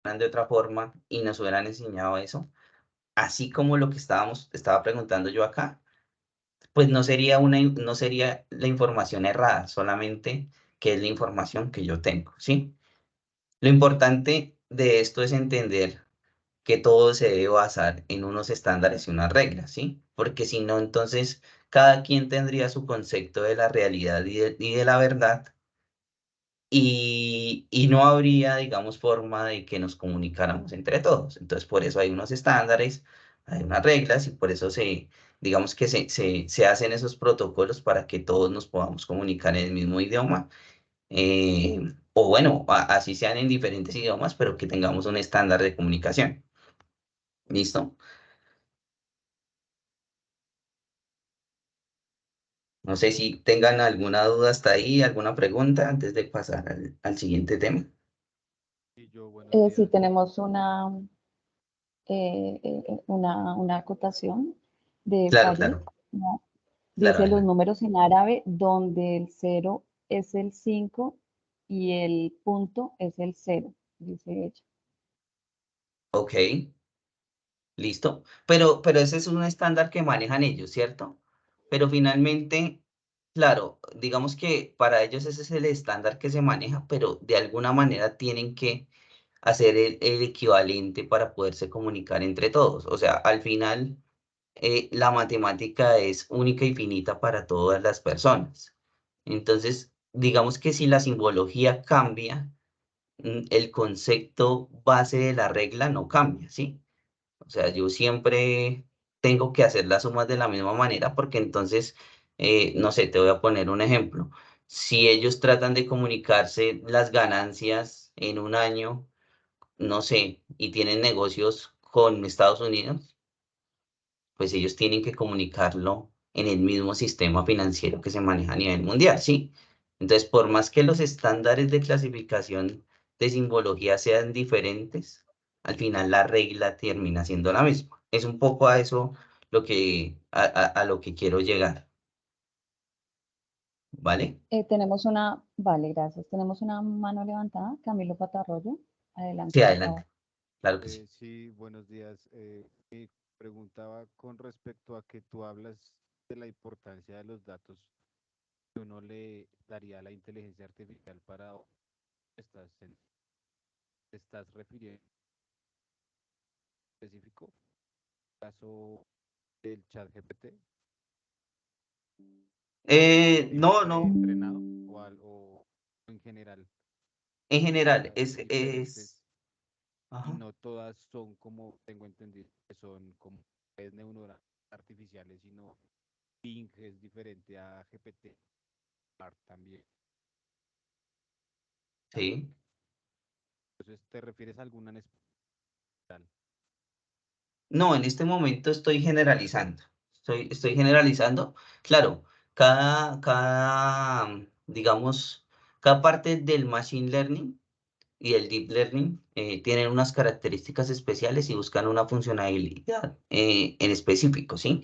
de otra forma y nos hubieran enseñado eso, así como lo que estaba preguntando yo acá, pues no sería la información errada, solamente que es la información que yo tengo, ¿sí? Lo importante de esto es entender que todo se debe basar en unos estándares y unas reglas, ¿sí? Porque si no, entonces cada quien tendría su concepto de la realidad y de la verdad y no habría, digamos, forma de que nos comunicáramos entre todos. Entonces, por eso hay unos estándares, hay unas reglas y por eso digamos que se hacen esos protocolos para que todos nos podamos comunicar en el mismo idioma. O bueno, así sean en diferentes idiomas, pero que tengamos un estándar de comunicación. ¿Listo? No sé si tengan alguna duda hasta ahí, alguna pregunta antes de pasar al siguiente tema. Y yo, buenos Sí, días. tenemos una acotación de Claro, Fayez, claro, ¿no? claro, Dice los adelante. números en árabe donde el cero es el 5 y el punto es el cero, dice ella. Ok, listo. Pero ese es un estándar que manejan ellos, ¿cierto? Pero finalmente, claro, digamos que para ellos ese es el estándar que se maneja, pero de alguna manera tienen que hacer el equivalente para poderse comunicar entre todos. O sea, al final, la matemática es única y finita para todas las personas. Entonces, digamos que si la simbología cambia, el concepto base de la regla no cambia, ¿sí? O sea, yo siempre tengo que hacer las sumas de la misma manera porque entonces, no sé, te voy a poner un ejemplo. Si ellos tratan de comunicarse las ganancias en un año, no sé, y tienen negocios con Estados Unidos, pues ellos tienen que comunicarlo en el mismo sistema financiero que se maneja a nivel mundial, ¿sí? Entonces, por más que los estándares de clasificación de simbología sean diferentes, al final la regla termina siendo la misma. Es un poco a eso a lo que quiero llegar, ¿vale? Vale, gracias. Tenemos una mano levantada, Camilo Patarroyo. Sí, Adelante, por adelante, favor. claro que sí. Sí, buenos días. Me preguntaba con respecto a que tú hablas de la importancia de los datos que uno le daría a la inteligencia artificial para te estás refiriendo en específico caso del chat GPT tipo No, no, preentrenado o algo en general. en general, Hay diferentes y ajá, no todas son como tengo entendido que son como neuronas artificiales, sino Bing es diferente a GPT también. sí. Entonces, ¿te refieres a alguna en especial? No, en este momento estoy generalizando. Estoy generalizando. Claro, digamos, cada parte del machine learning y el deep learning tienen unas características especiales y buscan una funcionalidad en específico, ¿sí?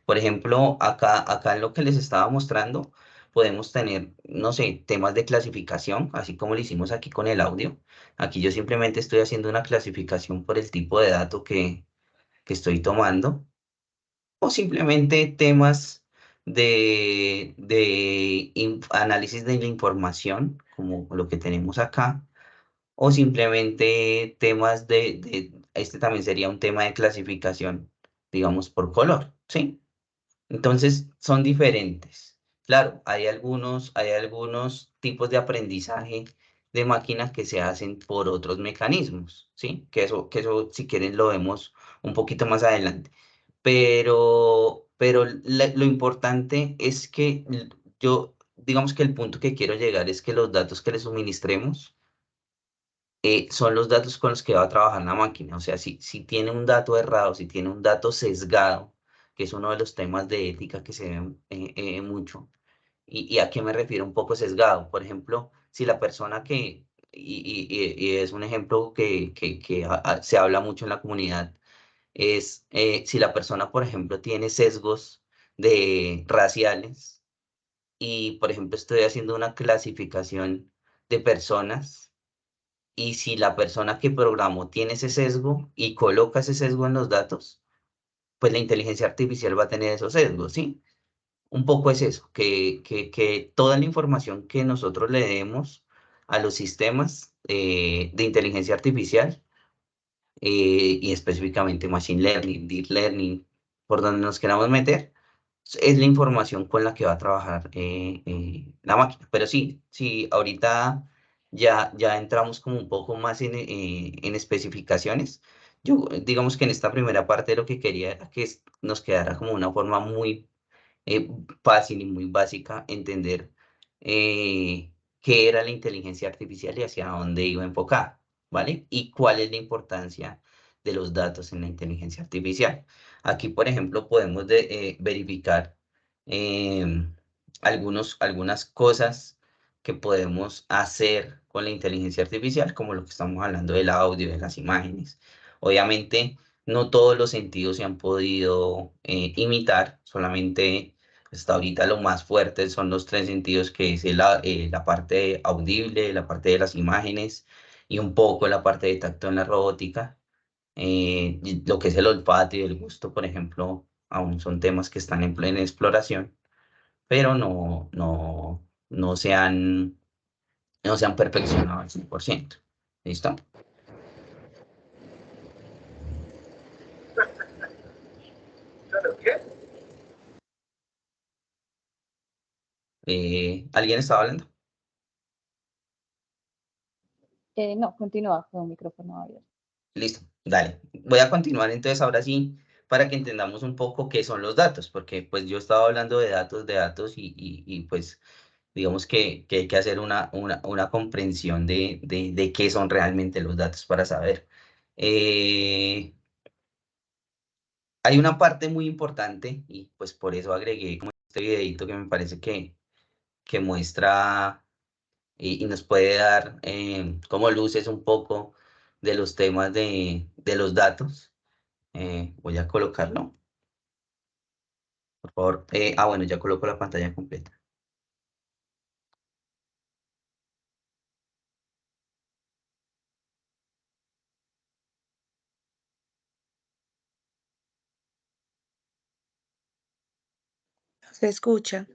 Por ejemplo, acá en lo que les estaba mostrando, podemos tener, no sé, temas de clasificación, así como lo hicimos aquí con el audio. Aquí yo simplemente estoy haciendo una clasificación por el tipo de dato que estoy tomando, o simplemente temas de análisis de la información, como lo que tenemos acá, o simplemente temas este también sería un tema de clasificación, digamos, por color, ¿sí? Entonces, son diferentes. Claro, hay algunos tipos de aprendizaje de máquinas que se hacen por otros mecanismos, ¿sí? Que eso, si quieren, lo vemos un poquito más adelante. Pero lo importante es que digamos que el punto que quiero llegar es que los datos que le suministremos son los datos con los que va a trabajar la máquina. O sea, si tiene un dato errado, si tiene un dato sesgado, que es uno de los temas de ética que se ven mucho. ¿Y a qué me refiero un poco sesgado? Por ejemplo, si la persona y es un ejemplo que se habla mucho en la comunidad, es si la persona, por ejemplo, tiene sesgos de raciales y, por ejemplo, estoy haciendo una clasificación de personas Y si la persona que programó tiene ese sesgo y coloca ese sesgo en los datos, pues la inteligencia artificial va a tener esos sesgos, ¿sí? Un poco es eso, que toda la información que nosotros le demos a los sistemas de inteligencia artificial y específicamente Machine Learning, Deep Learning, por donde nos queramos meter, es la información con la que va a trabajar la máquina. Pero sí, sí, ahorita ya entramos como un poco más en especificaciones. Yo, digamos que en esta primera parte lo que quería era que nos quedara como una forma muy eh, fácil y muy básica entender eh, qué era la inteligencia artificial y hacia dónde iba enfocada, ¿vale? Y cuál es la importancia de los datos en la inteligencia artificial. Aquí, por ejemplo, podemos verificar algunas cosas que podemos hacer con la inteligencia artificial, como lo que estamos hablando del audio, de las imágenes. Obviamente, no todos los sentidos se han podido imitar, solamente hasta ahorita lo más fuerte son los tres sentidos, que es la parte audible, la parte de las imágenes y un poco la parte de tacto en la robótica. Y lo que es el olfato y el gusto, por ejemplo, aún son temas que están en plena exploración, pero no se han perfeccionado al 100%. ¿Listo? ¿Alguien estaba hablando? No, continúa con micrófono abierto. Listo, dale. Voy a continuar entonces ahora sí para que entendamos un poco qué son los datos, porque pues yo estaba hablando de datos y pues digamos que hay que hacer una comprensión de qué son realmente los datos para saber. Eh, Hay una parte muy importante y pues por eso agregué como este videito que me parece que muestra y nos puede dar como luces un poco de los temas de los datos. Voy a colocarlo, por favor. Bueno, ya coloco la pantalla completa. Se escucha.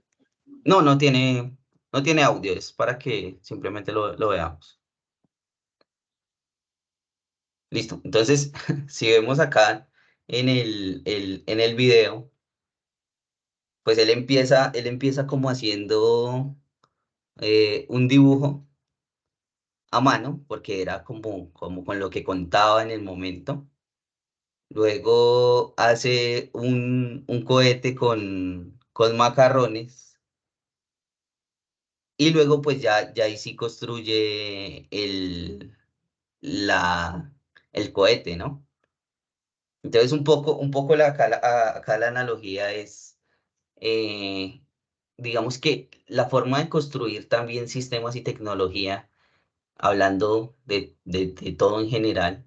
No, no tiene audio, es para que simplemente lo veamos. Listo. Entonces, si vemos acá en el video, pues él empieza como haciendo un dibujo a mano, porque era como con lo que contaba en el momento. Luego hace un cohete con macarrones. Y luego pues ya ahí sí construye la, el cohete, ¿no? Entonces un poco acá la analogía es, eh, digamos que la forma de construir también sistemas y tecnología, hablando de todo en general,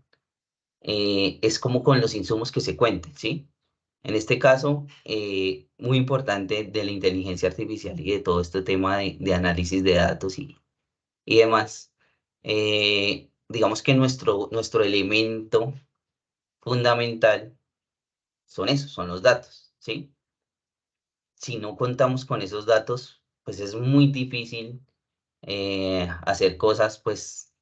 es como con los insumos que se cuenten, ¿sí? En este caso, muy importante de la inteligencia artificial y de todo este tema de análisis de datos y demás. Digamos que nuestro elemento fundamental son esos, son los datos, ¿sí? Si no contamos con esos datos, pues es muy difícil hacer cosas, pues,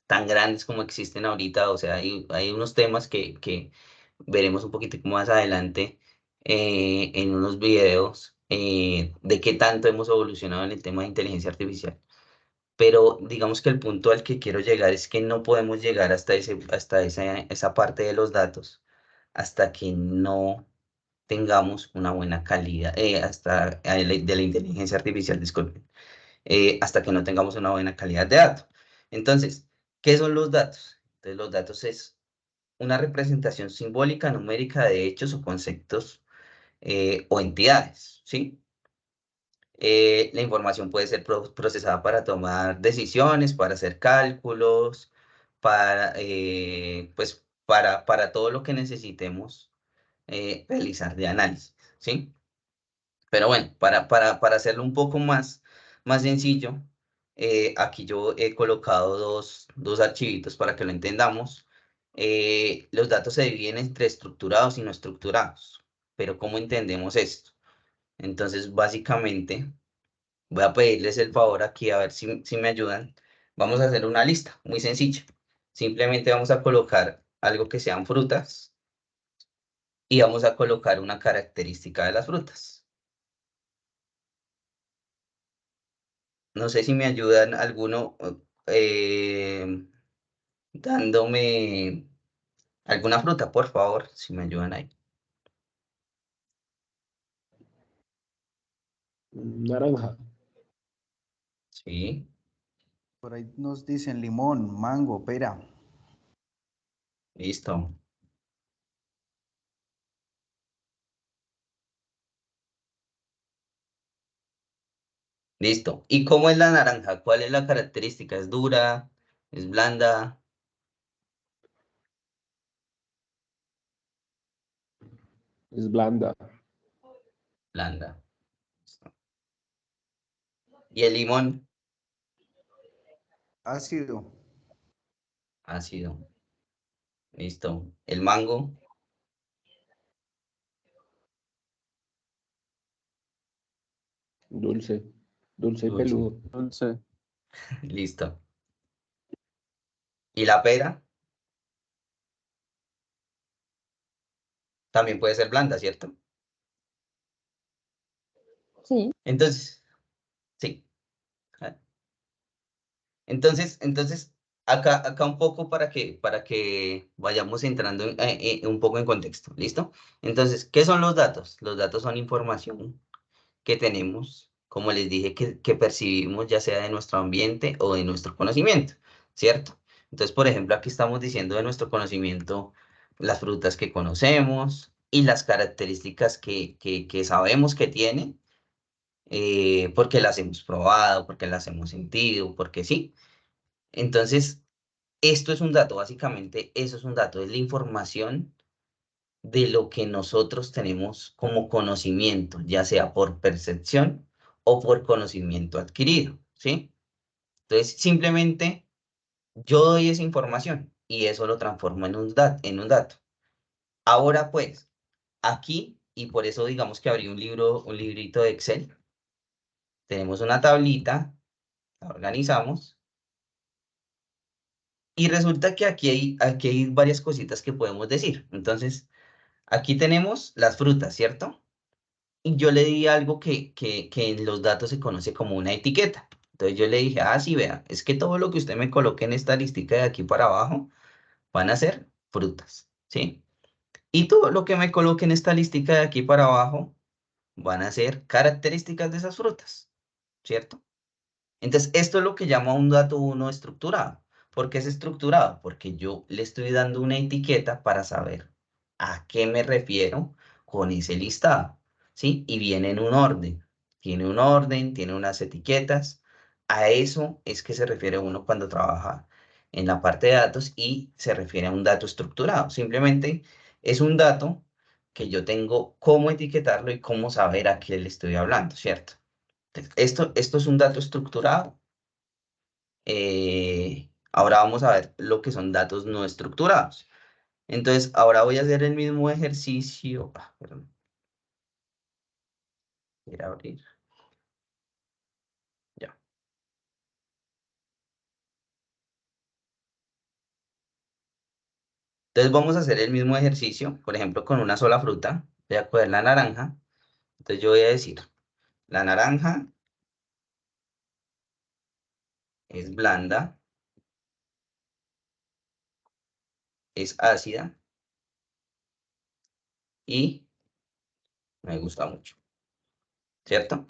tan grandes como existen ahorita. O sea, hay unos temas que veremos un poquitico más adelante en unos videos de qué tanto hemos evolucionado en el tema de inteligencia artificial. Pero digamos que el punto al que quiero llegar es que no podemos llegar hasta esa parte de los datos hasta que no tengamos una buena calidad, de la inteligencia artificial, disculpen, hasta que no tengamos una buena calidad de datos. Entonces, ¿qué son los datos? Entonces, los datos es una representación simbólica, numérica de hechos o conceptos o entidades, ¿sí? La información puede ser procesada para tomar decisiones, para hacer cálculos, para todo lo que necesitemos realizar de análisis, ¿sí? Pero bueno, para hacerlo un poco más sencillo, Aquí yo he colocado dos archivitos para que lo entendamos. Los datos se dividen entre estructurados y no estructurados. Pero ¿cómo entendemos esto? Entonces, básicamente, voy a pedirles el favor aquí a ver si me ayudan. Vamos a hacer una lista muy sencilla. Simplemente vamos a colocar algo que sean frutas y vamos a colocar una característica de las frutas. No sé si me ayudan alguno dándome alguna fruta, por favor, si me ayudan ahí. Naranja. Sí, Por ahí nos dicen limón, mango, pera. listo. Listo. ¿Y cómo es la naranja? ¿Cuál es la característica? ¿Es dura? ¿Es blanda? Es blanda. Blanda. Listo. ¿Y el limón? Ácido. Ácido. Listo. ¿El mango? Dulce. Dulce y Dulce. peludo. Dulce. Listo. ¿Y la pera? También puede ser blanda, ¿cierto? Sí, Entonces, sí. Ah, Entonces, acá un poco para que vayamos entrando un poco en contexto, ¿listo? Entonces, ¿qué son los datos? Los datos son información que tenemos, como les dije, que percibimos ya sea de nuestro ambiente o de nuestro conocimiento, ¿cierto? Entonces, por ejemplo, aquí estamos diciendo de nuestro conocimiento las frutas que conocemos y las características que sabemos que tienen, porque las hemos probado, porque las hemos sentido, porque sí. Entonces, esto es un dato, básicamente, eso es un dato, es la información de lo que nosotros tenemos como conocimiento, ya sea por percepción o por conocimiento adquirido, ¿sí? Entonces, simplemente yo doy esa información y eso lo transformo en un dato. Ahora, pues, aquí, y por eso digamos que abrí un librito de Excel, tenemos una tablita, la organizamos, y resulta que aquí hay varias cositas que podemos decir. Entonces, aquí tenemos las frutas, ¿cierto? Y yo le di algo que en los datos se conoce como una etiqueta. Entonces yo le dije, ah, sí, vea, es que todo lo que usted me coloque en esta listica de aquí para abajo van a ser frutas, ¿sí? Y todo lo que me coloque en esta listica de aquí para abajo van a ser características de esas frutas, ¿cierto? Entonces, esto es lo que llama un dato uno estructurado. ¿Por qué es estructurado? Porque yo le estoy dando una etiqueta para saber a qué me refiero con ese listado, ¿sí? Y viene en un orden. Tiene un orden, tiene unas etiquetas. A eso es que se refiere uno cuando trabaja en la parte de datos y se refiere a un dato estructurado. Simplemente es un dato que yo tengo cómo etiquetarlo y cómo saber a qué le estoy hablando, ¿cierto? Esto es un dato estructurado. Ahora vamos a ver lo que son datos no estructurados. Entonces, ahora voy a hacer el mismo ejercicio. Perdón. Quiero abrir. Ya. Entonces, vamos a hacer el mismo ejercicio, por ejemplo, con una sola fruta. Voy a coger la naranja. Entonces, yo voy a decir, la naranja es blanda, es ácida y me gusta mucho, ¿cierto?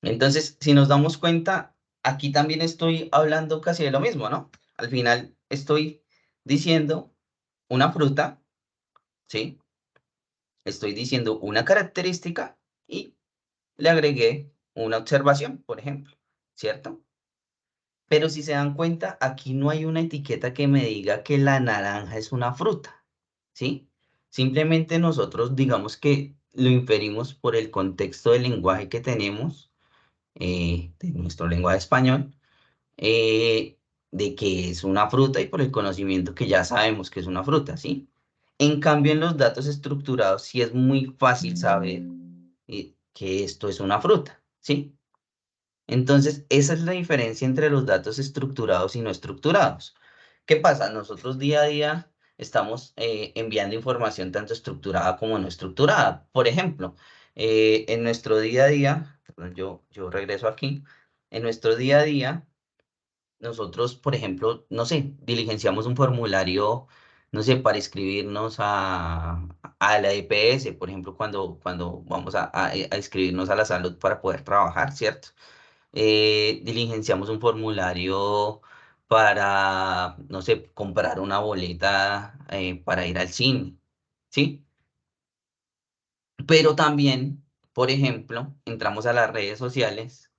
Entonces, si nos damos cuenta, aquí también estoy hablando casi de lo mismo, ¿no? Al final estoy diciendo una fruta, ¿sí? Estoy diciendo una característica y le agregué una observación, por ejemplo, ¿cierto? Pero si se dan cuenta, aquí no hay una etiqueta que me diga que la naranja es una fruta, ¿sí? Simplemente nosotros digamos que lo inferimos por el contexto del lenguaje que tenemos de nuestro lenguaje español, eh, de que es una fruta y por el conocimiento que ya sabemos que es una fruta, ¿sí? En cambio, en los datos estructurados sí es muy fácil saber que esto es una fruta, ¿sí? Entonces, esa es la diferencia entre los datos estructurados y no estructurados. ¿Qué pasa? Nosotros día a día estamos enviando información tanto estructurada como no estructurada. Por ejemplo, en nuestro día a día, perdón, yo regreso aquí, en nuestro día a día, nosotros, por ejemplo, no sé, diligenciamos un formulario, no sé, para inscribirnos a la EPS, por ejemplo, cuando vamos a inscribirnos a la salud para poder trabajar, ¿cierto? Diligenciamos un formulario para, no sé, comprar una boleta para ir al cine, ¿sí? Pero también, por ejemplo, entramos a las redes sociales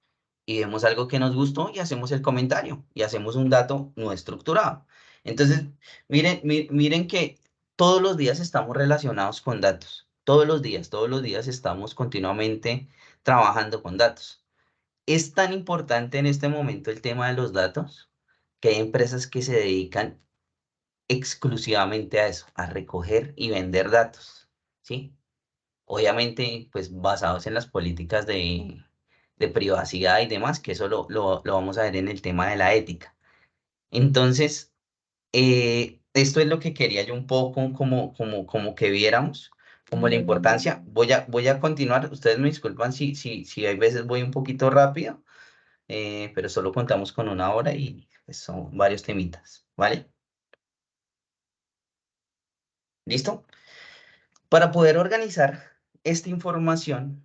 y vemos algo que nos gustó y hacemos el comentario y hacemos un dato no estructurado. Entonces, miren que todos los días estamos relacionados con datos. Todos los días estamos continuamente trabajando con datos. Es tan importante en este momento el tema de los datos que hay empresas que se dedican exclusivamente a eso, a recoger y vender datos, ¿sí? Obviamente, pues basados en las políticas de privacidad y demás, que eso lo vamos a ver en el tema de la ética. Entonces, esto es lo que quería yo un poco como que viéramos, como la importancia. Voy a continuar, ustedes me disculpan si hay veces voy un poquito rápido, pero solo contamos con una hora y pues, son varios temitas, ¿vale? ¿Listo? Para poder organizar esta información,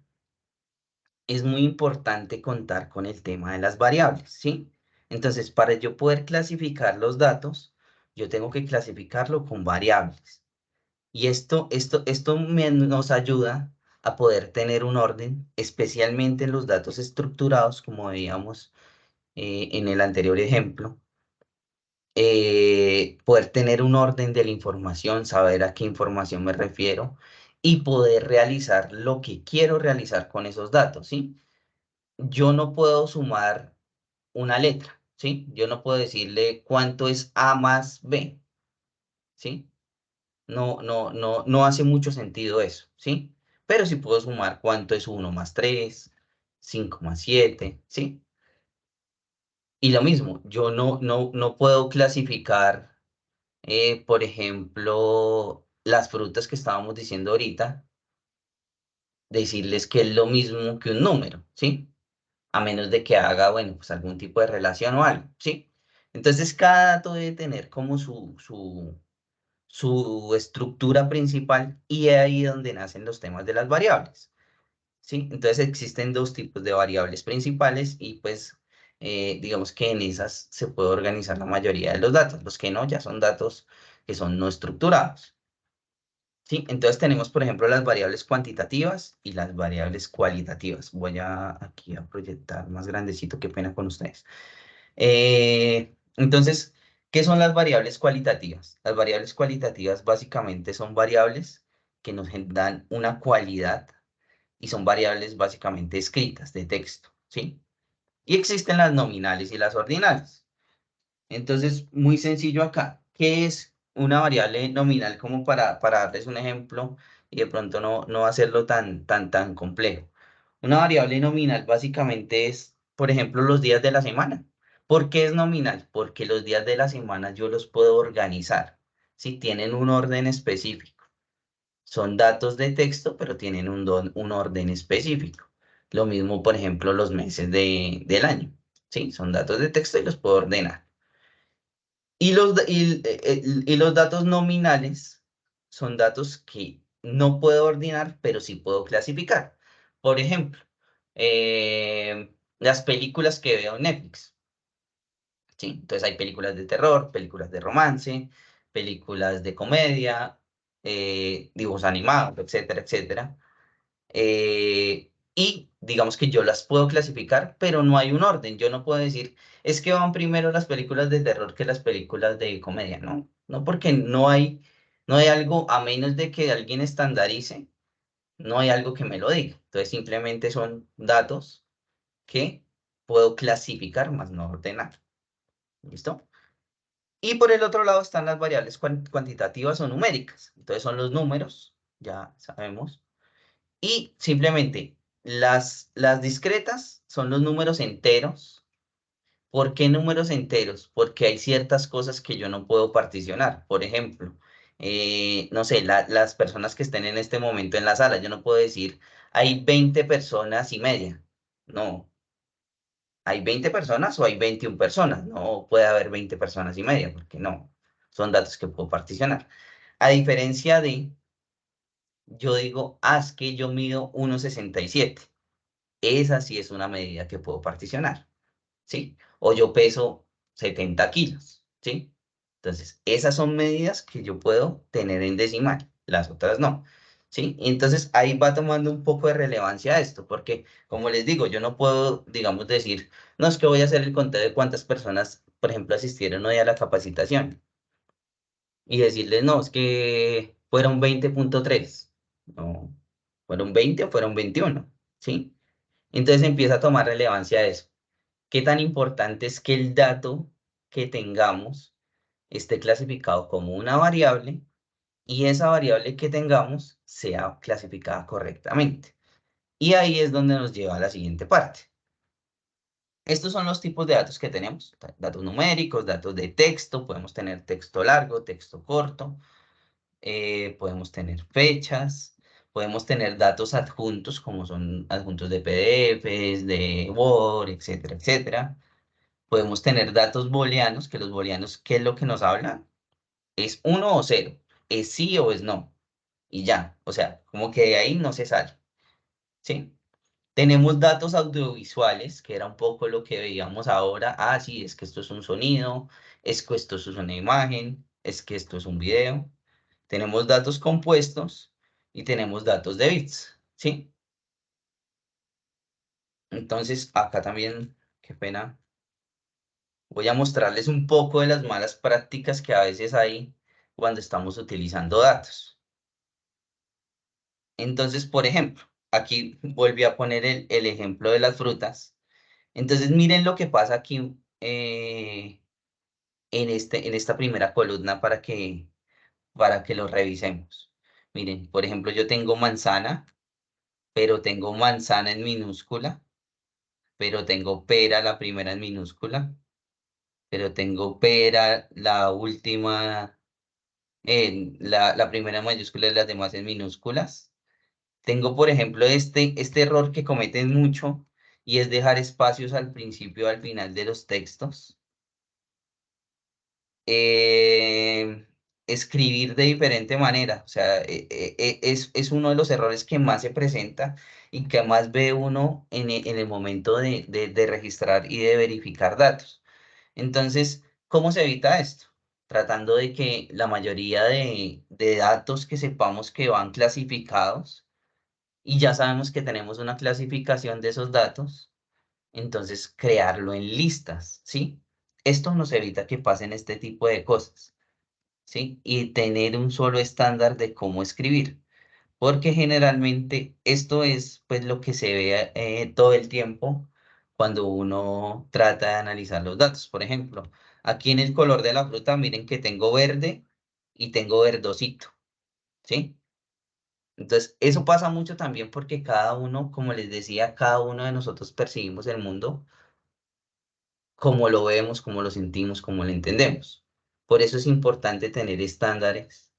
es muy importante contar con el tema de las variables, ¿sí? Entonces, para yo poder clasificar los datos, yo tengo que clasificarlo con variables. Y esto nos ayuda a poder tener un orden, especialmente en los datos estructurados, como veíamos en el anterior ejemplo. Poder tener un orden de la información, saber a qué información me refiero y poder realizar lo que quiero realizar con esos datos, ¿sí? Yo no puedo sumar una letra, ¿sí? Yo no puedo decirle cuánto es A más B, ¿sí? No hace mucho sentido eso, ¿sí? Pero sí puedo sumar cuánto es 1 más 3, 5 más 7, ¿sí? Y lo mismo, yo no puedo clasificar, por ejemplo, las frutas que estábamos diciendo ahorita, decirles que es lo mismo que un número, ¿sí? A menos de que haga, bueno, pues algún tipo de relación o algo, ¿sí? Entonces, cada dato debe tener como su estructura principal y es ahí donde nacen los temas de las variables, ¿sí? Entonces, existen dos tipos de variables principales y pues, digamos que en esas se puede organizar la mayoría de los datos. Los que no, ya son datos que son no estructurados. Sí, entonces tenemos, por ejemplo, las variables cuantitativas y las variables cualitativas. Voy aquí a proyectar más grandecito, qué pena con ustedes. Entonces, ¿qué son las variables cualitativas? Las variables cualitativas básicamente son variables que nos dan una cualidad y son variables básicamente escritas de texto, ¿sí? Y existen las nominales y las ordinales. Entonces, muy sencillo acá. ¿Qué es una variable nominal? Como para darles un ejemplo y de pronto no hacerlo tan complejo. Una variable nominal básicamente es, por ejemplo, los días de la semana. ¿Por qué es nominal? Porque los días de la semana yo los puedo organizar. Si tienen un orden específico. Son datos de texto, pero tienen un orden específico. Lo mismo, por ejemplo, los meses del año. ¿Sí? Son datos de texto y los puedo ordenar. Y los datos nominales son datos que no puedo ordenar, pero sí puedo clasificar. Por ejemplo, las películas que veo en Netflix. ¿Sí? Entonces hay películas de terror, películas de romance, películas de comedia, dibujos animados, etcétera, etcétera. Y digamos que yo las puedo clasificar, pero no hay un orden. Yo no puedo decir, es que van primero las películas de terror que las películas de comedia. No, no porque no hay algo, a menos de que alguien estandarice, no hay algo que me lo diga. Entonces simplemente son datos que puedo clasificar más no ordenar. ¿Listo? Y por el otro lado están las variables cuantitativas o numéricas. Entonces son los números, ya sabemos. Y simplemente las discretas son los números enteros. ¿Por qué números enteros? Porque hay ciertas cosas que yo no puedo particionar. Por ejemplo, no sé, las personas que estén en este momento en la sala, yo no puedo decir, hay 20 personas y media. No, ¿hay 20 personas o hay 21 personas? No puede haber 20 personas y media, porque no, son datos que puedo particionar. A diferencia de, yo digo, es que yo mido 1,67. Esa sí es una medida que puedo particionar, ¿sí? O yo peso 70 kilos, ¿sí? Entonces, esas son medidas que yo puedo tener en decimal, las otras no, ¿sí? Y entonces ahí va tomando un poco de relevancia esto, porque como les digo, yo no puedo, digamos, decir, no es que voy a hacer el conteo de cuántas personas, por ejemplo, asistieron hoy a la capacitación y decirles, no, es que fueron 20,3, no, fueron 20 o fueron 21, ¿sí? Entonces empieza a tomar relevancia eso. ¿Qué tan importante es que el dato que tengamos esté clasificado como una variable y esa variable que tengamos sea clasificada correctamente? Y ahí es donde nos lleva a la siguiente parte. Estos son los tipos de datos que tenemos. Datos numéricos, datos de texto, podemos tener texto largo, texto corto, podemos tener fechas, podemos tener datos adjuntos, como son adjuntos de PDFs, de Word, etcétera, etcétera. Podemos tener datos booleanos, que los booleanos, ¿qué es lo que nos hablan? Es 1 o 0, es sí o es no, y ya, o sea, como que de ahí no se sale, ¿sí? Tenemos datos audiovisuales, que era un poco lo que veíamos ahora. Sí, es que esto es un sonido, es que esto es una imagen, es que esto es un video. Tenemos datos compuestos y tenemos datos de bits, ¿sí? Entonces, acá también, qué pena, voy a mostrarles un poco de las malas prácticas que a veces hay cuando estamos utilizando datos. Entonces, por ejemplo, aquí volví a poner el ejemplo de las frutas. Entonces, miren lo que pasa aquí en esta primera columna para que lo revisemos. Miren, por ejemplo, yo tengo manzana, pero tengo manzana en minúscula, pero tengo pera, la primera en minúscula, pero tengo pera, la última, la primera en mayúscula y las demás en minúsculas. Tengo, por ejemplo, este error que cometen mucho y es dejar espacios al principio y al final de los textos. Escribir de diferente manera, o sea, es uno de los errores que más se presenta y que más ve uno en el momento de registrar y de verificar datos. Entonces, ¿cómo se evita esto? Tratando de que la mayoría de datos que sepamos que van clasificados y ya sabemos que tenemos una clasificación de esos datos, entonces crearlo en listas, ¿sí? Esto nos evita que pasen este tipo de cosas, ¿sí? Y tener un solo estándar de cómo escribir, porque generalmente esto es pues lo que se ve todo el tiempo cuando uno trata de analizar los datos. Por ejemplo, aquí en el color de la fruta, miren que tengo verde y tengo verdosito, ¿sí? Entonces, eso pasa mucho también porque cada uno, como les decía, cada uno de nosotros percibimos el mundo como lo vemos, como lo sentimos, como lo entendemos. Por eso es importante tener estándares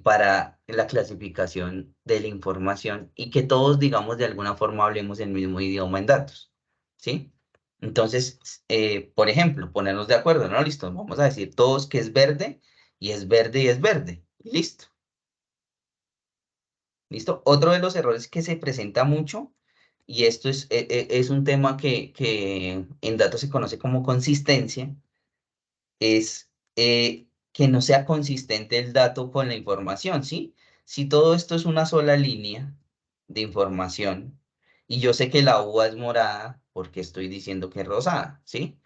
para la clasificación de la información y que todos, digamos, de alguna forma hablemos el mismo idioma en datos, ¿sí? Entonces, por ejemplo, ponernos de acuerdo, ¿no? Listo, vamos a decir todos que es verde y es verde y es verde. Y listo. ¿Listo? Otro de los errores que se presenta mucho, y esto es un tema que en datos se conoce como consistencia, es que no sea consistente el dato con la información, ¿sí? Si todo esto es una sola línea de información, y yo sé que la uva es morada, porque estoy diciendo que es rosada, ¿sí?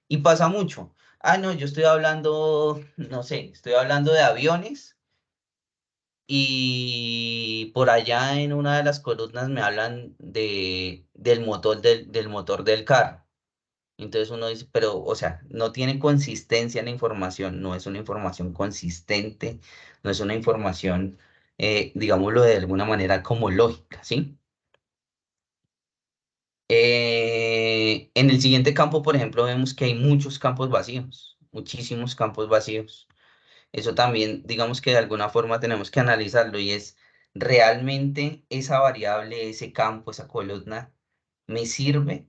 Y pasa mucho. No, yo estoy hablando, no sé, estoy hablando de aviones y por allá en una de las columnas me hablan del motor del carro. Entonces uno dice, pero, o sea, no tiene consistencia en la información, no es una información consistente, no es una información, digámoslo de alguna manera, como lógica, ¿sí? En el siguiente campo, por ejemplo, vemos que hay muchos campos vacíos, muchísimos campos vacíos. Eso también, digamos que de alguna forma tenemos que analizarlo y es, ¿realmente esa variable, ese campo, esa columna, me sirve?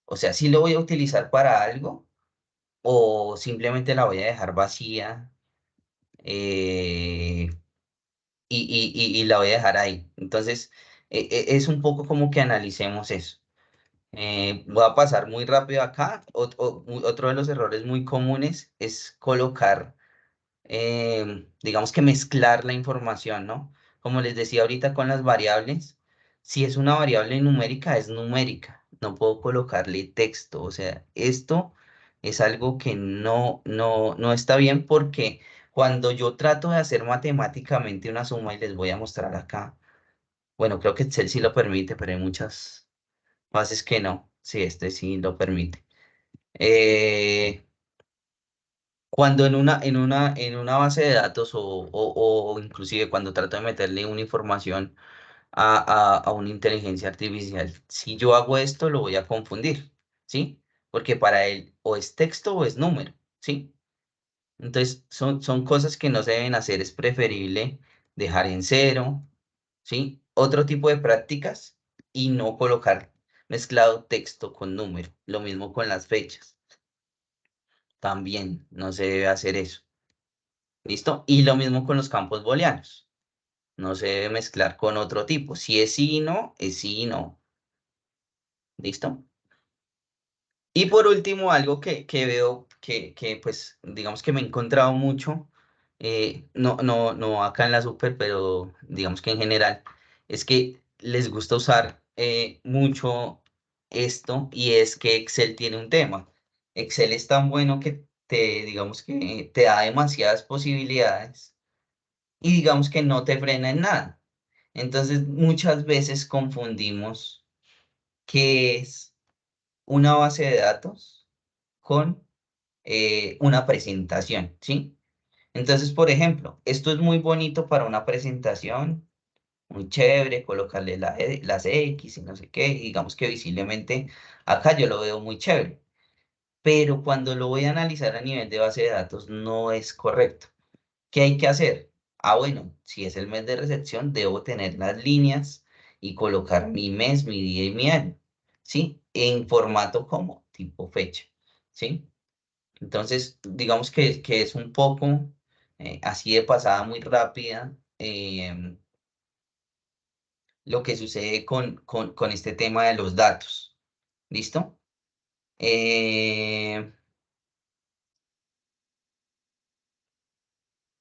O sea, ¿sí lo voy a utilizar para algo o simplemente la voy a dejar vacía eh, y la voy a dejar ahí? Entonces, es un poco como que analicemos eso. Voy a pasar muy rápido acá. Otro de los errores muy comunes es colocar, digamos que mezclar la información, ¿no? Como les decía ahorita con las variables, si es una variable numérica, es numérica, no puedo colocarle texto, o sea, esto es algo que no está bien porque cuando yo trato de hacer matemáticamente una suma y les voy a mostrar acá, bueno, creo que Excel sí lo permite, pero hay muchas bases que no, sí, este sí lo permite. Eh, Cuando en una base de datos o inclusive cuando trato de meterle una información a una inteligencia artificial, si yo hago esto, lo voy a confundir, ¿sí? Porque para él o es texto o es número, ¿sí? Entonces son cosas que no se deben hacer, es preferible dejar en cero, ¿sí? Otro tipo de prácticas y no colocar mezclado texto con número, lo mismo con las fechas, también no se debe hacer eso. ¿Listo? Y lo mismo con los campos booleanos. No se debe mezclar con otro tipo. Si es sí y no, es sí y no. ¿Listo? Y por último, algo que veo pues, digamos que me he encontrado mucho, no acá en la super, pero digamos que en general, es que les gusta usar mucho esto y es que Excel tiene un tema. Excel es tan bueno que digamos que te da demasiadas posibilidades y digamos que no te frena en nada. Entonces, muchas veces confundimos qué es una base de datos con una presentación, ¿sí? Entonces, por ejemplo, esto es muy bonito para una presentación, muy chévere, colocarle las X y no sé qué, y digamos que visiblemente acá yo lo veo muy chévere, pero cuando lo voy a analizar a nivel de base de datos no es correcto. ¿Qué hay que hacer? Ah, bueno, si es el mes de recepción, debo tener las líneas y colocar mi mes, mi día y mi año, ¿sí? En formato como tipo fecha, ¿sí? Entonces, digamos que es un poco así de pasada muy rápida lo que sucede con este tema de los datos. ¿Listo? Eh,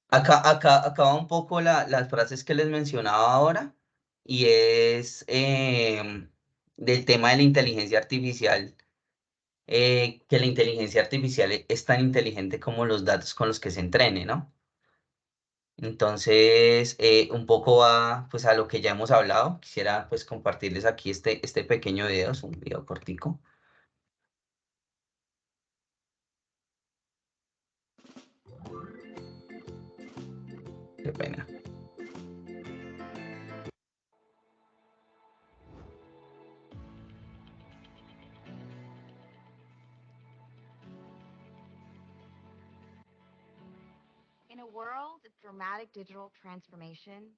acá va un poco las frases que les mencionaba ahora y es del tema de la inteligencia artificial, que la inteligencia artificial es tan inteligente como los datos con los que se entrene, ¿no? Entonces, un poco va pues a lo que ya hemos hablado. Quisiera pues compartirles aquí este pequeño video, es un video cortico. Qué pena. In a world of dramatic digital transformation,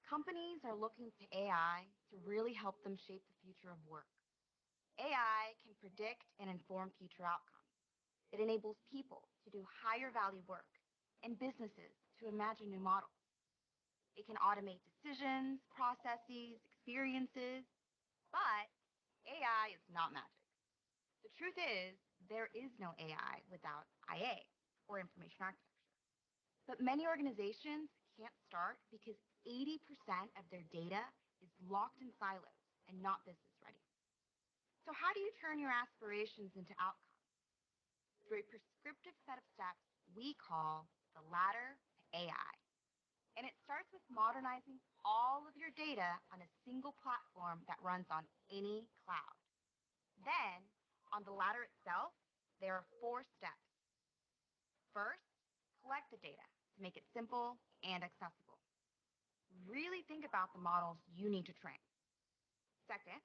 companies are looking to AI to really help them shape the future of work. AI can predict and inform future outcomes. It enables people to do higher value work and businesses to imagine new models. It can automate decisions, processes, experiences, but AI is not magic. The truth is, there is no AI without IA, or information architecture. But many organizations can't start because 80% of their data is locked in silos and not business ready. So, how do you turn your aspirations into outcomes? Through a prescriptive set of steps we call the ladder to AI. And it starts with modernizing all of your data on a single platform that runs on any cloud. Then, on the ladder itself, there are 4 steps. First, collect the data to make it simple and accessible. Really think about the models you need to train. Second,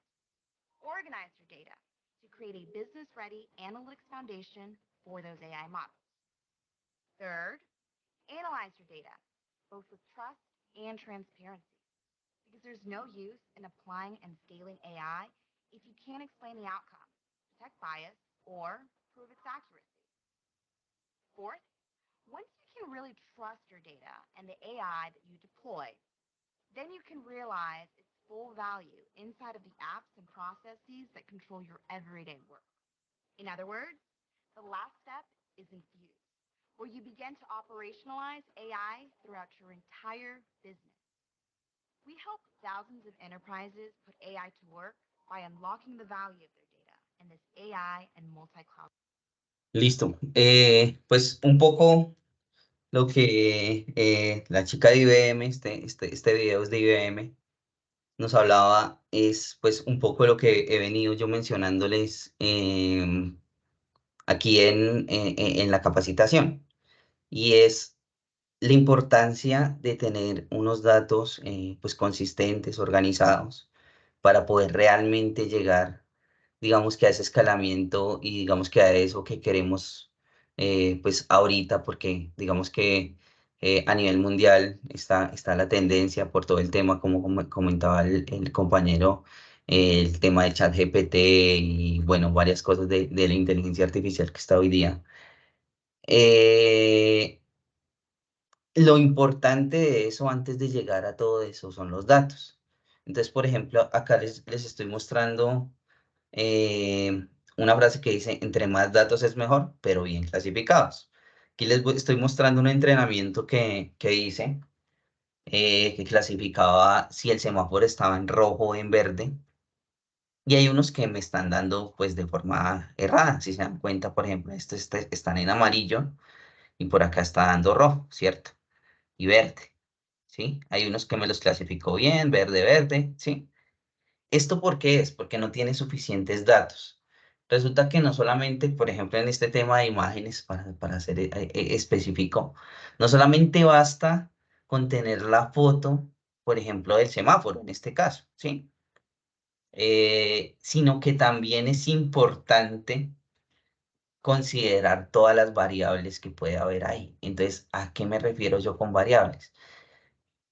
organize your data to create a business ready analytics foundation for those AI models. Third, analyze your data, both with trust and transparency, because there's no use in applying and scaling AI if you can't explain the outcome, detect bias, or prove its accuracy. Fourth, once you can really trust your data and the AI that you deploy, then you can realize its full value inside of the apps and processes that control your everyday work. In other words, the last step is infuse, where you begin to operationalize AI throughout your entire business. We help thousands of enterprises put AI to work by unlocking the value of their data in this AI and multi-cloud. Listo. Pues un poco lo que la chica de IBM, este video es de IBM, nos hablaba es pues un poco lo que he venido yo mencionándoles aquí en la capacitación, y es la importancia de tener unos datos pues consistentes, organizados, para poder realmente llegar, digamos que a ese escalamiento y digamos que a eso que queremos pues ahorita, porque digamos que a nivel mundial está la tendencia por todo el tema, como comentaba el compañero, el tema de ChatGPT y bueno, varias cosas de la inteligencia artificial que está hoy día. Eh, lo importante de eso antes de llegar a todo eso son los datos. Entonces, por ejemplo, acá les estoy mostrando una frase que dice, entre más datos es mejor, pero bien clasificados. Aquí estoy mostrando un entrenamiento que hice, que clasificaba si el semáforo estaba en rojo o en verde. Y hay unos que me están dando pues de forma errada. Si se dan cuenta, por ejemplo, están en amarillo y por acá está dando rojo, ¿cierto? Y verde, ¿sí? Hay unos que me los clasificó bien, verde, verde, ¿sí? ¿Esto por qué es? Porque no tiene suficientes datos. Resulta que no solamente, por ejemplo, en este tema de imágenes, para ser específico, no solamente basta con tener la foto, por ejemplo, del semáforo, en este caso, ¿sí? Sino que también es importante considerar todas las variables que puede haber ahí. Entonces, ¿a qué me refiero yo con variables?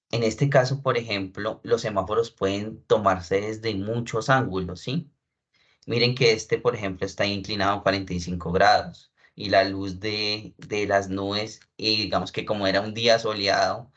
En este caso, por ejemplo, los semáforos pueden tomarse desde muchos ángulos, ¿sí? Miren que este, por ejemplo, está inclinado a 45 grados y la luz de las nubes, y digamos que como era un día soleado,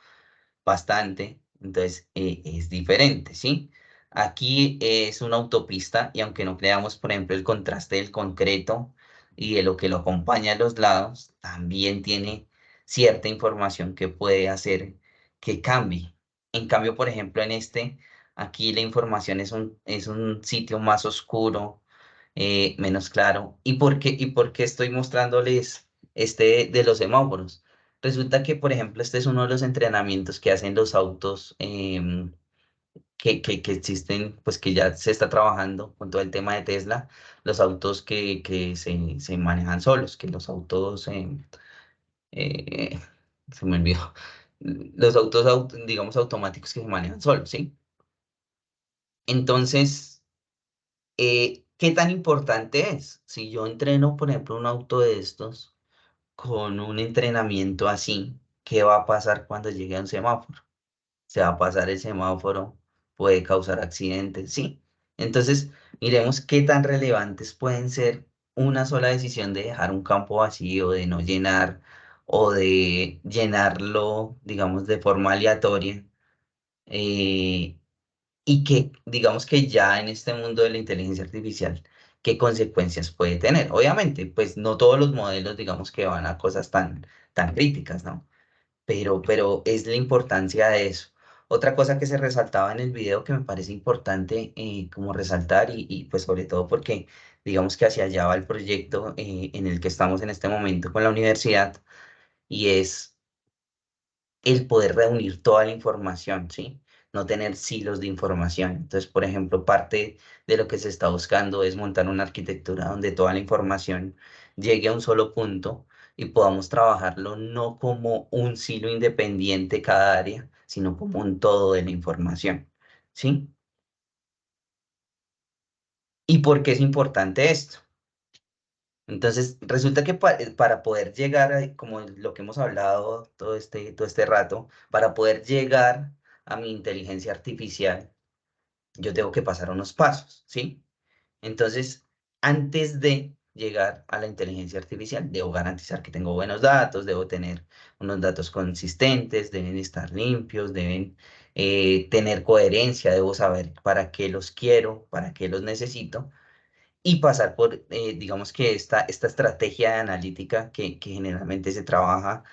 bastante, entonces es diferente, ¿sí? Aquí es una autopista y aunque no creamos, por ejemplo, el contraste del concreto y de lo que lo acompaña a los lados, también tiene cierta información que puede hacer que cambie. En cambio, por ejemplo, en este, aquí la información es un sitio más oscuro, menos claro. ¿Y por qué estoy mostrándoles este de los semáforos? Resulta que, por ejemplo, este es uno de los entrenamientos que hacen los autos que existen, pues que ya se está trabajando con todo el tema de Tesla, los autos que se manejan solos, que los autos, eh, se me olvidó, los autos, digamos, automáticos que se manejan solos, ¿sí? Entonces, ¿qué tan importante es? Si yo entreno, por ejemplo, un auto de estos con un entrenamiento así, ¿qué va a pasar cuando llegue a un semáforo? Se va a pasar el semáforo, puede causar accidentes, ¿sí? Entonces, miremos qué tan relevantes pueden ser una sola decisión de dejar un campo vacío, de no llenar o de llenarlo, digamos, de forma aleatoria. eh, y que, digamos que ya en este mundo de la inteligencia artificial, ¿qué consecuencias puede tener? Obviamente, pues no todos los modelos, digamos, que van a cosas tan críticas, ¿no? Pero es la importancia de eso. Otra cosa que se resaltaba en el video que me parece importante como resaltar y pues sobre todo porque digamos que hacia allá va el proyecto en el que estamos en este momento con la universidad, y es el poder reunir toda la información, ¿sí? No tener silos de información. Entonces, por ejemplo, parte de lo que se está buscando es montar una arquitectura donde toda la información llegue a un solo punto y podamos trabajarlo no como un silo independiente cada área, sino como un todo de la información, ¿sí? ¿Y por qué es importante esto? Entonces, resulta que para poder llegar a, como lo que hemos hablado todo este rato, para poder llegar a mi inteligencia artificial, yo tengo que pasar unos pasos, ¿sí? Entonces, antes de llegar a la inteligencia artificial, debo garantizar que tengo buenos datos, debo tener unos datos consistentes, deben estar limpios, deben tener coherencia, debo saber para qué los quiero, para qué los necesito y pasar por, digamos que esta estrategia de analítica que generalmente se trabaja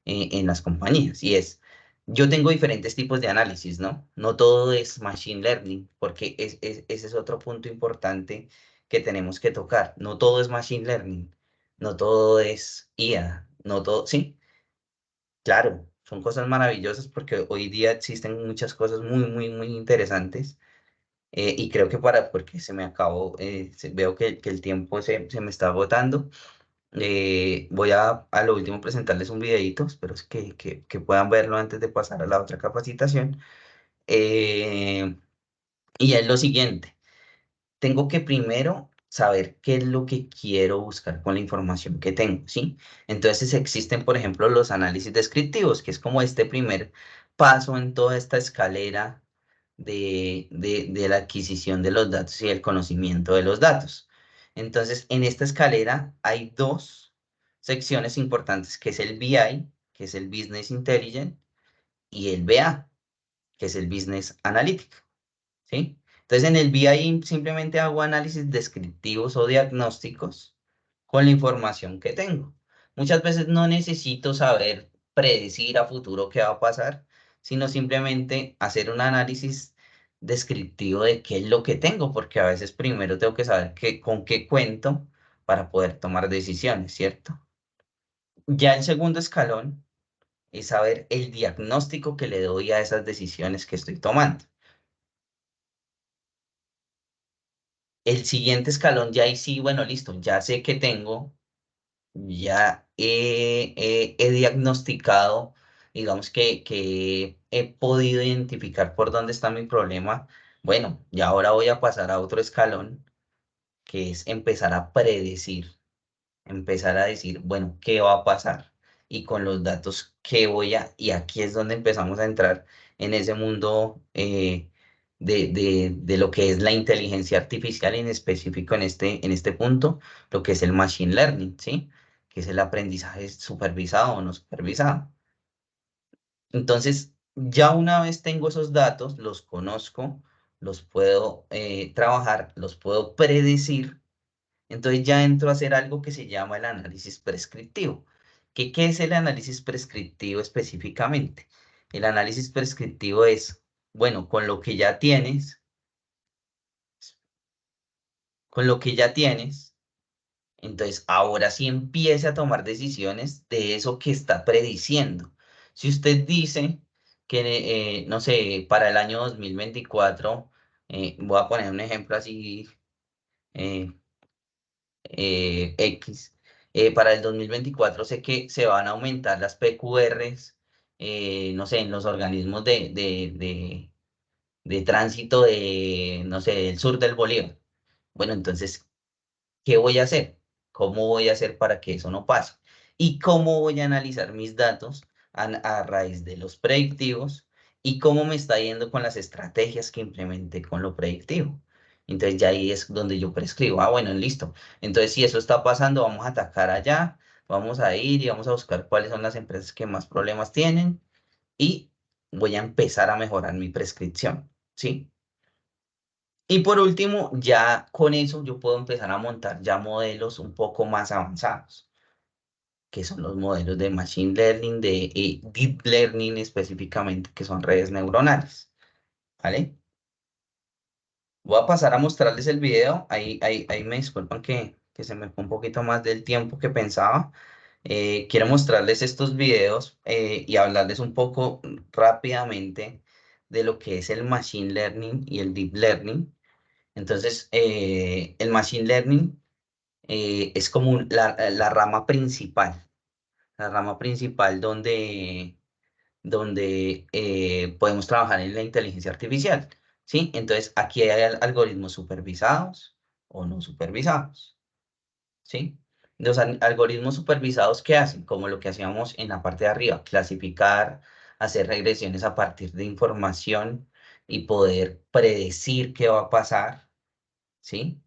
en las compañías. Y es, yo tengo diferentes tipos de análisis, ¿no? No todo es machine learning, porque ese es otro punto importante que tenemos que tocar. No todo es machine learning, no todo es IA, no todo, sí, claro, son cosas maravillosas porque hoy día existen muchas cosas muy interesantes y creo que porque se me acabó, veo que el tiempo se me está agotando. Voy a lo último presentarles un videito, espero es que puedan verlo antes de pasar a la otra capacitación. Eh, y es lo siguiente, tengo que primero saber qué es lo que quiero buscar con la información que tengo, ¿sí? Entonces existen, por ejemplo, los análisis descriptivos, que es como este primer paso en toda esta escalera de la adquisición de los datos y el conocimiento de los datos. Entonces, en esta escalera hay dos secciones importantes, que es el BI, que es el Business Intelligence, y el BA, que es el Business Analytics. ¿Sí? Entonces, en el BI simplemente hago análisis descriptivos o diagnósticos con la información que tengo. Muchas veces no necesito saber predecir a futuro qué va a pasar, sino simplemente hacer un análisis descriptivo de qué es lo que tengo, porque a veces primero tengo que saber con qué cuento para poder tomar decisiones, ¿cierto? Ya el segundo escalón es saber el diagnóstico que le doy a esas decisiones que estoy tomando. El siguiente escalón ya ahí sí, bueno, listo, ya sé que tengo, ya he diagnosticado, digamos que he podido identificar por dónde está mi problema. Bueno, y ahora voy a pasar a otro escalón, que es empezar a predecir, empezar a decir, bueno, ¿qué va a pasar? Y con los datos, ¿qué voy a...? Y aquí es donde empezamos a entrar en ese mundo de lo que es la inteligencia artificial, en específico en este punto, lo que es el machine learning, ¿sí? Que es el aprendizaje supervisado o no supervisado. Entonces, ya una vez tengo esos datos, los conozco, los puedo trabajar, los puedo predecir, entonces ya entro a hacer algo que se llama el análisis prescriptivo. ¿Qué es el análisis prescriptivo específicamente? El análisis prescriptivo es, bueno, con lo que ya tienes, entonces ahora sí empiece a tomar decisiones de eso que está prediciendo. Si usted dice que, no sé, para el año 2024, voy a poner un ejemplo así, eh, X. Para el 2024 sé que se van a aumentar las PQRs, no sé, en los organismos de tránsito no sé, del sur del Bolívar. Bueno, entonces, ¿qué voy a hacer? ¿Cómo voy a hacer para que eso no pase? ¿Y cómo voy a analizar mis datos a raíz de los predictivos? ¿Y cómo me está yendo con las estrategias que implementé con lo predictivo? Entonces ya ahí es donde yo prescribo, bueno, listo. Entonces si eso está pasando, vamos a atacar allá, vamos a ir y vamos a buscar cuáles son las empresas que más problemas tienen y voy a empezar a mejorar mi prescripción, ¿sí? Y por último, ya con eso yo puedo empezar a montar ya modelos un poco más avanzados, que son los modelos de Machine Learning, de Deep Learning específicamente, que son redes neuronales, ¿vale? Voy a pasar a mostrarles el video, ahí me disculpan que se me fue un poquito más del tiempo que pensaba, Quiero mostrarles estos videos y hablarles un poco rápidamente de lo que es el Machine Learning y el Deep Learning. Entonces, el Machine Learning es como la rama principal, donde podemos trabajar en la inteligencia artificial, ¿sí? Entonces, aquí hay algoritmos supervisados o no supervisados, ¿sí? Los algoritmos supervisados, ¿qué hacen? Como lo que hacíamos en la parte de arriba, clasificar, hacer regresiones a partir de información y poder predecir qué va a pasar, ¿sí?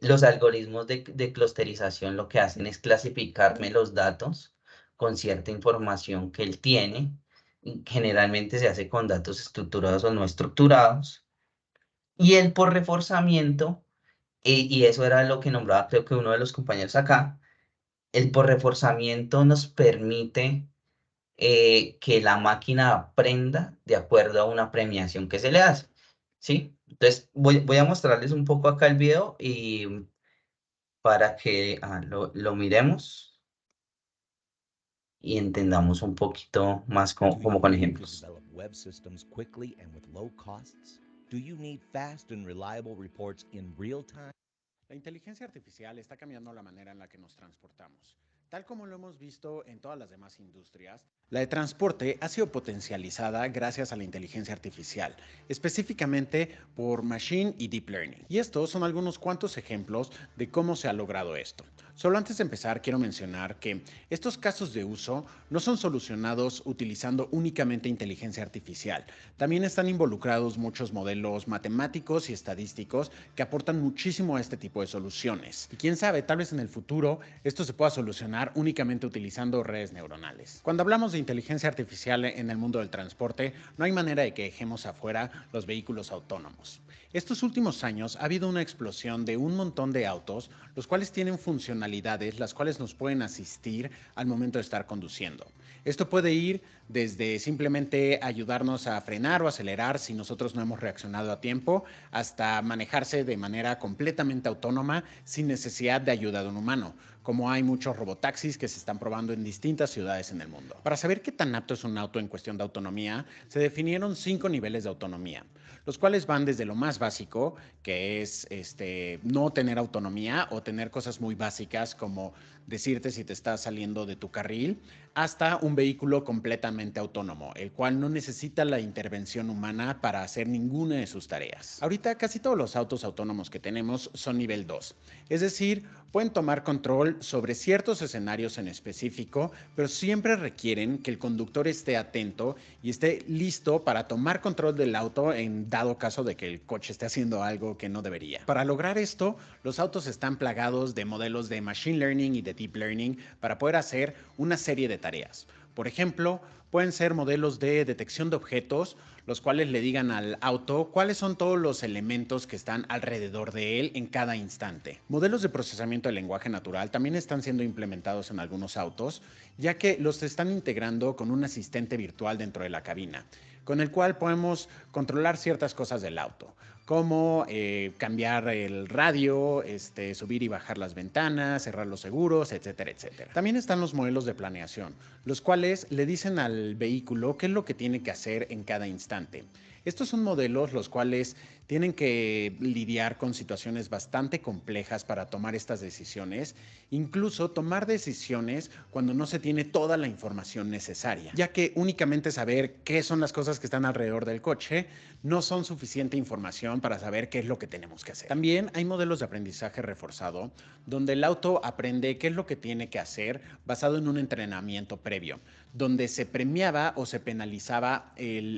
Los algoritmos de clusterización lo que hacen es clasificarme los datos con cierta información que él tiene. Y generalmente se hace con datos estructurados o no estructurados. Y él por reforzamiento, y eso era lo que nombraba creo que uno de los compañeros acá, el por reforzamiento nos permite que la máquina aprenda de acuerdo a una premiación que se le hace, ¿sí? Entonces voy a mostrarles un poco acá el video y para que lo miremos y entendamos un poquito más como con To ejemplos. develop web systems quickly and with low costs? Do you need fast and reliable reports in real time? La inteligencia artificial está cambiando la manera en la que nos transportamos. Tal como lo hemos visto en todas las demás industrias, la de transporte ha sido potencializada gracias a la inteligencia artificial, específicamente por Machine y Deep Learning. Y estos son algunos cuantos ejemplos de cómo se ha logrado esto. Solo antes de empezar, quiero mencionar que estos casos de uso no son solucionados utilizando únicamente inteligencia artificial. También están involucrados muchos modelos matemáticos y estadísticos que aportan muchísimo a este tipo de soluciones. Y quién sabe, tal vez en el futuro esto se pueda solucionar únicamente utilizando redes neuronales. Cuando hablamos de inteligencia artificial en el mundo del transporte, no hay manera de que dejemos afuera los vehículos autónomos. Estos últimos años ha habido una explosión de un montón de autos, los cuales tienen funcionalidades las cuales nos pueden asistir al momento de estar conduciendo. Esto puede ir desde simplemente ayudarnos a frenar o acelerar si nosotros no hemos reaccionado a tiempo, hasta manejarse de manera completamente autónoma sin necesidad de ayuda de un humano, como hay muchos robotaxis que se están probando en distintas ciudades en el mundo. Para saber qué tan apto es un auto en cuestión de autonomía, se definieron 5 niveles de autonomía, los cuales van desde lo más básico, que es no tener autonomía o tener cosas muy básicas como decirte si te estás saliendo de tu carril, hasta un vehículo completamente autónomo, el cual no necesita la intervención humana para hacer ninguna de sus tareas. Ahorita casi todos los autos autónomos que tenemos son nivel 2, es decir, pueden tomar control sobre ciertos escenarios en específico, pero siempre requieren que el conductor esté atento y esté listo para tomar control del auto en dado caso de que el coche esté haciendo algo que no debería. Para lograr esto, los autos están plagados de modelos de Machine Learning y de Deep Learning para poder hacer una serie de tareas. Por ejemplo, pueden ser modelos de detección de objetos, los cuales le digan al auto cuáles son todos los elementos que están alrededor de él en cada instante. Modelos de procesamiento de lenguaje natural también están siendo implementados en algunos autos, ya que los están integrando con un asistente virtual dentro de la cabina, con el cual podemos controlar ciertas cosas del auto, como cambiar el radio, subir y bajar las ventanas, cerrar los seguros, etcétera, etcétera. También están los modelos de planeación, los cuales le dicen al vehículo qué es lo que tiene que hacer en cada instante. Estos son modelos los cuales tienen que lidiar con situaciones bastante complejas para tomar estas decisiones, incluso tomar decisiones cuando no se tiene toda la información necesaria, ya que únicamente saber qué son las cosas que están alrededor del coche no son suficiente información para saber qué es lo que tenemos que hacer. También hay modelos de aprendizaje reforzado, donde el auto aprende qué es lo que tiene que hacer basado en un entrenamiento previo, donde se premiaba o se penalizaba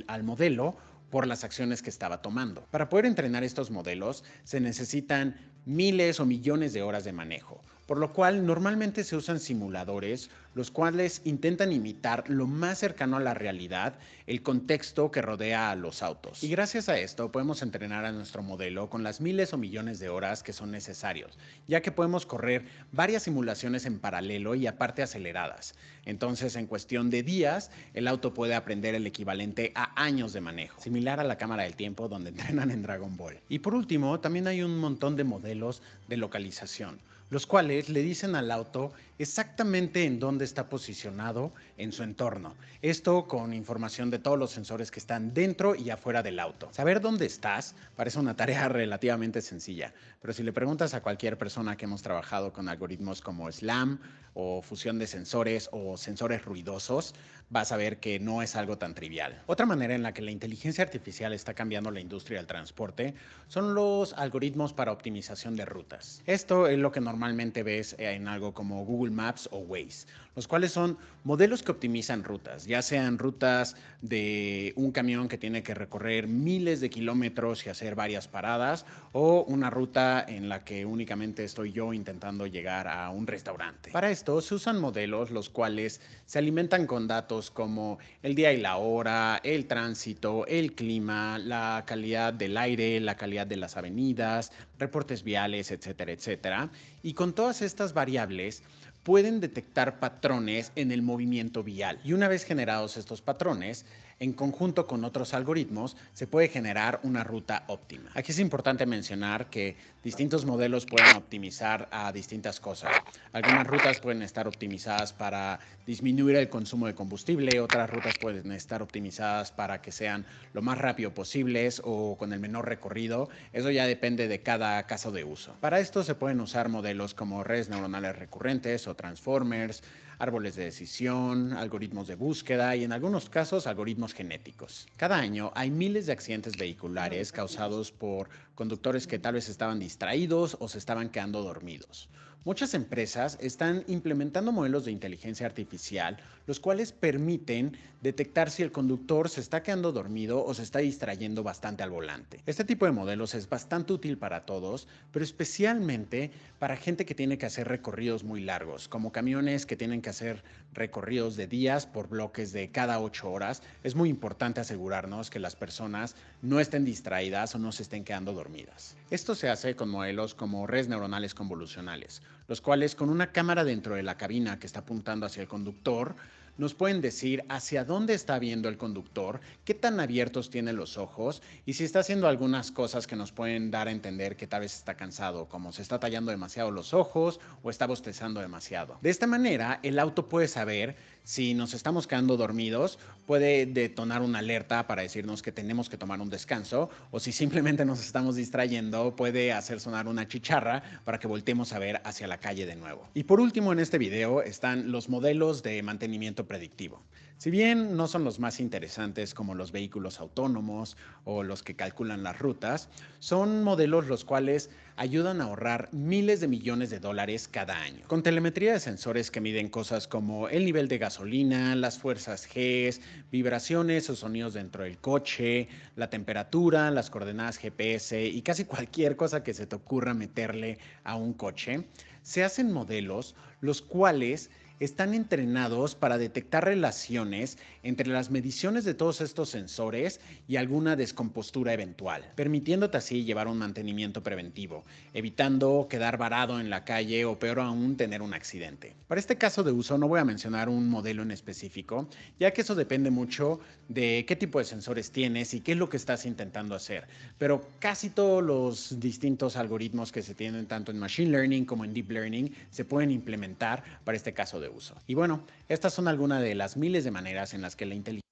al modelo por las acciones que estaba tomando. Para poder entrenar estos modelos se necesitan miles o millones de horas de manejo, por lo cual normalmente se usan simuladores, los cuales intentan imitar lo más cercano a la realidad el contexto que rodea a los autos. Y gracias a esto podemos entrenar a nuestro modelo con las miles o millones de horas que son necesarios, ya que podemos correr varias simulaciones en paralelo y aparte aceleradas. Entonces, en cuestión de días, el auto puede aprender el equivalente a años de manejo, similar a la cámara del tiempo donde entrenan en Dragon Ball. Y por último, también hay un montón de modelos de localización, los cuales le dicen al auto exactamente en dónde está posicionado en su entorno. Esto con información de todos los sensores que están dentro y afuera del auto. Saber dónde estás parece una tarea relativamente sencilla, pero si le preguntas a cualquier persona que hemos trabajado con algoritmos como SLAM o fusión de sensores o sensores ruidosos, vas a ver que no es algo tan trivial. Otra manera en la que la inteligencia artificial está cambiando la industria del transporte son los algoritmos para optimización de rutas. Esto es lo que normalmente ves en algo como Google Maps o Waze, los cuales son modelos que optimizan rutas, ya sean rutas de un camión que tiene que recorrer miles de kilómetros y hacer varias paradas, o una ruta en la que únicamente estoy yo intentando llegar a un restaurante. Para esto se usan modelos los cuales se alimentan con datos como el día y la hora, el tránsito, el clima, la calidad del aire, la calidad de las avenidas, reportes viales, etcétera, etcétera. Y con todas estas variables pueden detectar patrones en el movimiento vial. Y una vez generados estos patrones, en conjunto con otros algoritmos, se puede generar una ruta óptima. Aquí es importante mencionar que distintos modelos pueden optimizar a distintas cosas. Algunas rutas pueden estar optimizadas para disminuir el consumo de combustible, otras rutas pueden estar optimizadas para que sean lo más rápido posibles o con el menor recorrido. Eso ya depende de cada caso de uso. Para esto se pueden usar modelos como redes neuronales recurrentes o transformers, árboles de decisión, algoritmos de búsqueda y en algunos casos algoritmos genéticos. Cada año hay miles de accidentes vehiculares causados por conductores que tal vez estaban distraídos o se estaban quedando dormidos. Muchas empresas están implementando modelos de inteligencia artificial, los cuales permiten detectar si el conductor se está quedando dormido o se está distrayendo bastante al volante. Este tipo de modelos es bastante útil para todos, pero especialmente para gente que tiene que hacer recorridos muy largos, como camiones que tienen que hacer recorridos de días por bloques de cada 8 horas. Es muy importante asegurarnos que las personas no estén distraídas o no se estén quedando dormidas. Esto se hace con modelos como redes neuronales convolucionales, los cuales con una cámara dentro de la cabina que está apuntando hacia el conductor, nos pueden decir hacia dónde está viendo el conductor, qué tan abiertos tiene los ojos y si está haciendo algunas cosas que nos pueden dar a entender que tal vez está cansado, como se está tallando demasiado los ojos o está bostezando demasiado. De esta manera, el auto puede saber si nos estamos quedando dormidos, puede detonar una alerta para decirnos que tenemos que tomar un descanso, o si simplemente nos estamos distrayendo, puede hacer sonar una chicharra para que volteemos a ver hacia la calle de nuevo. Y por último, en este video están los modelos de mantenimiento predictivo. Si bien no son los más interesantes como los vehículos autónomos o los que calculan las rutas, son modelos los cuales ayudan a ahorrar miles de millones de dólares cada año. Con telemetría de sensores que miden cosas como el nivel de gasolina, las fuerzas G, vibraciones o sonidos dentro del coche, la temperatura, las coordenadas GPS y casi cualquier cosa que se te ocurra meterle a un coche, se hacen modelos los cuales están entrenados para detectar relaciones entre las mediciones de todos estos sensores y alguna descompostura eventual, permitiéndote así llevar un mantenimiento preventivo, evitando quedar varado en la calle o peor aún tener un accidente. Para este caso de uso no voy a mencionar un modelo en específico, ya que eso depende mucho de qué tipo de sensores tienes y qué es lo que estás intentando hacer, pero casi todos los distintos algoritmos que se tienen tanto en Machine Learning como en Deep Learning se pueden implementar para este caso de uso. Y bueno, estas son algunas de las miles de maneras en las que la inteligencia...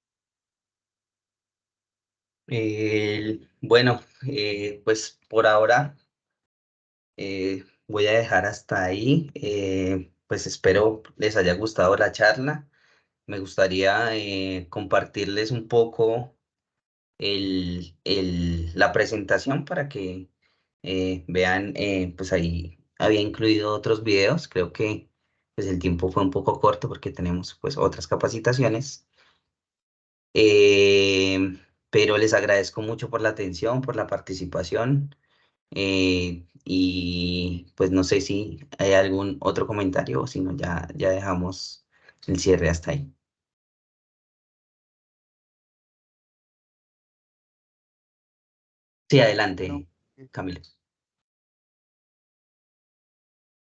Bueno, pues por ahora voy a dejar hasta ahí. Pues espero les haya gustado la charla. Me gustaría compartirles un poco la presentación para que vean, pues ahí había incluido otros videos. Creo que pues el tiempo fue un poco corto porque tenemos pues otras capacitaciones. Eh, pero les agradezco mucho por la atención, por la participación. Y pues no sé si hay algún otro comentario o si no, ya dejamos el cierre hasta ahí. Sí, No, adelante, Camilo.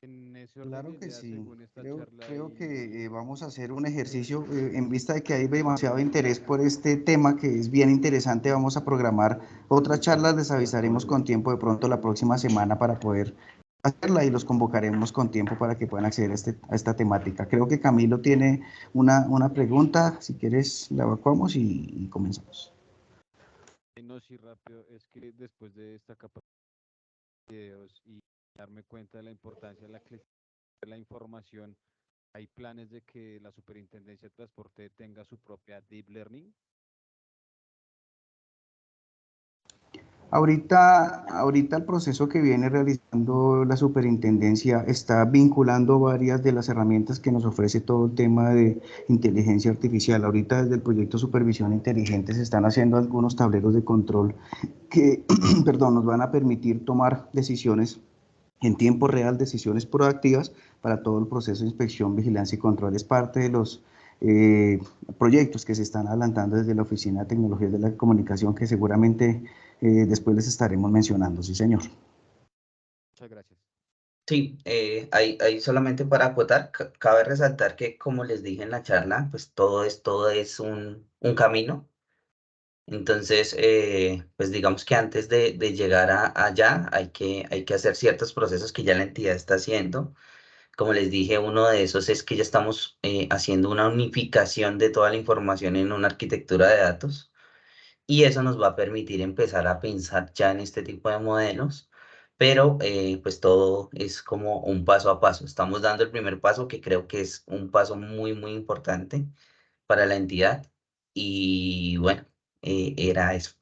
en ese orden de Claro que ideas, sí. según esta Creo, charla creo y que vamos a hacer un ejercicio en vista de que hay demasiado interés por este tema que es bien interesante. Vamos a programar otras charlas. Les avisaremos con tiempo de pronto la próxima semana para poder hacerla y los convocaremos con tiempo para que puedan acceder a esta temática. Creo que Camilo tiene una pregunta, si quieres la evacuamos y comenzamos. No, sí, rápido, es que después de esta capa de videos y darme cuenta de la importancia de la información, ¿hay planes de que la Superintendencia de Transporte tenga su propia Deep Learning? Ahorita el proceso que viene realizando la superintendencia está vinculando varias de las herramientas que nos ofrece todo el tema de inteligencia artificial. Ahorita desde el proyecto Supervisión Inteligente se están haciendo algunos tableros de control que, perdón, nos van a permitir tomar decisiones en tiempo real, decisiones proactivas para todo el proceso de inspección, vigilancia y control. Es parte de los proyectos que se están adelantando desde la Oficina de Tecnologías de la Comunicación que seguramente después les estaremos mencionando. Sí, señor. Muchas gracias. Sí, ahí solamente para acotar, cabe resaltar que como les dije en la charla, pues todo es un camino. Entonces, pues digamos que antes de llegar allá hay que hacer ciertos procesos que ya la entidad está haciendo. Como les dije, uno de esos es que ya estamos haciendo una unificación de toda la información en una arquitectura de datos y eso nos va a permitir empezar a pensar ya en este tipo de modelos, pero pues todo es como un paso a paso. Estamos dando el primer paso que creo que es un paso muy, muy importante para la entidad y bueno, era eso.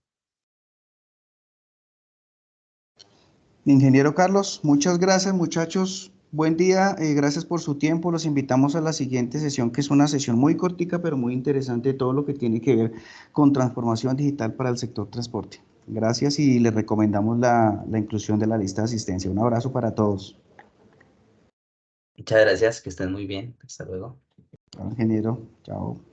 Ingeniero Carlos, muchas gracias, muchachos. Buen día, gracias por su tiempo. Los invitamos a la siguiente sesión, que es una sesión muy cortica, pero muy interesante de todo lo que tiene que ver con transformación digital para el sector transporte. Gracias y les recomendamos la inclusión de la lista de asistencia. Un abrazo para todos. Muchas gracias, que estén muy bien. Hasta luego. Chao, ingeniero. Chao.